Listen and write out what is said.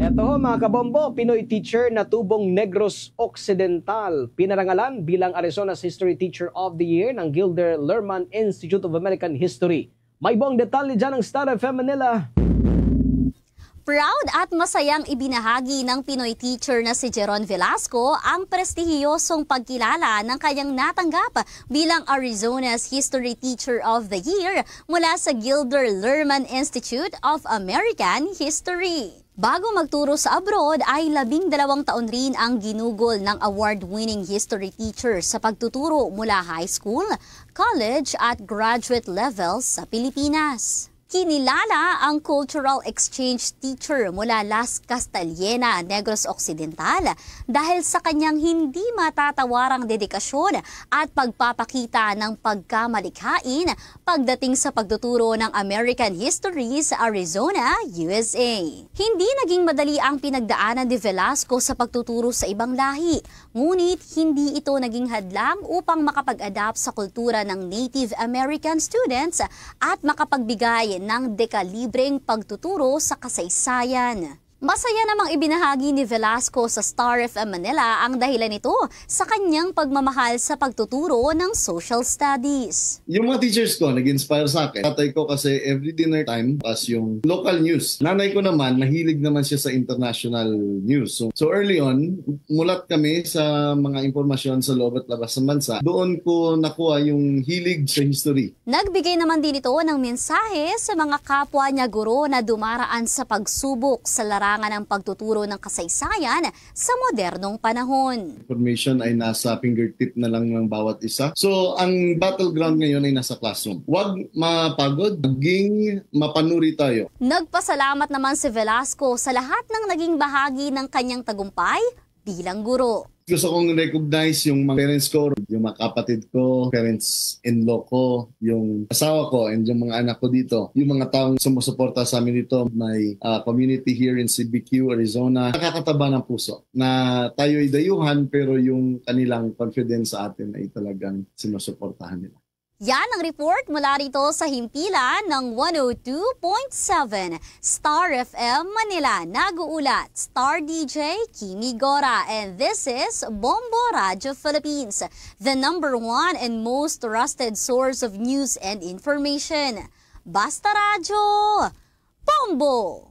Eto ho mga kabombo, Pinoy teacher na tubong Negros Occidental. Pinarangalan bilang Arizona's History Teacher of the Year ng Gilder Lehrman Institute of American History. May buong detalye dyan ng Star FM Manila. Proud at masayang ibinahagi ng Pinoy teacher na si Jeron Velasco ang prestihiyosong pagkilala ng kanyang natanggap bilang Arizona's History Teacher of the Year mula sa Gilder Lehrman Institute of American History. Bago magturo sa abroad ay 12 taon rin ang ginugol ng award-winning history teacher sa pagtuturo mula high school, college at graduate levels sa Pilipinas. Kinilala ang cultural exchange teacher mula Las Castellana, Negros Occidental dahil sa kanyang hindi matatawarang dedikasyon at pagpapakita ng pagkamalikhain pagdating sa pagtuturo ng American history sa Arizona, USA. Hindi naging madali ang pinagdaanan ni Velasco sa pagtuturo sa ibang lahi, ngunit hindi ito naging hadlang upang makapag-adapt sa kultura ng Native American students at makapagbigay ng dekalibreng pagtuturo sa kasaysayan. Masaya namang ibinahagi ni Velasco sa Star FM Manila ang dahilan nito sa kanyang pagmamahal sa pagtuturo ng social studies. Yung mga teachers ko nag-inspire sa akin. Tatay ko kasi every dinner time as yung local news. Nanay ko naman, mahilig naman siya sa international news. So early on, mulat kami sa mga impormasyon sa loob at labas ng bansa. Doon ko nakuha yung hilig sa history. Nagbigay naman din ito ng mensahe sa mga kapwa niya guro na dumaraan sa pagsubok sa larangan ng pagtuturo ng kasaysayan sa modernong panahon. Information ay nasa fingertip na lang ng bawat isa. So, ang battleground ngayon ay nasa classroom. Huwag mapagod, maging mapanuri tayo. Nagpasalamat naman si Velasco sa lahat ng naging bahagi ng kanyang tagumpay bilang guro. Gusto kong recognize yung mga parents ko, yung mga kapatid ko, parents-in-law ko, yung asawa ko, and yung mga anak ko dito. Yung mga taong sumusuporta sa amin dito, may community here in CBQ, Arizona. Nakakataba ng puso na tayo ay dayuhan pero yung kanilang confidence sa atin ay talagang sinusuportahan nila. Yan ang report mula rito sa himpilan ng 102.7 Star FM Manila. Nag-uulat, Star DJ Kimi Gora, and this is Bombo Radio Philippines, the #1 and most trusted source of news and information. Basta Radyo, Bombo!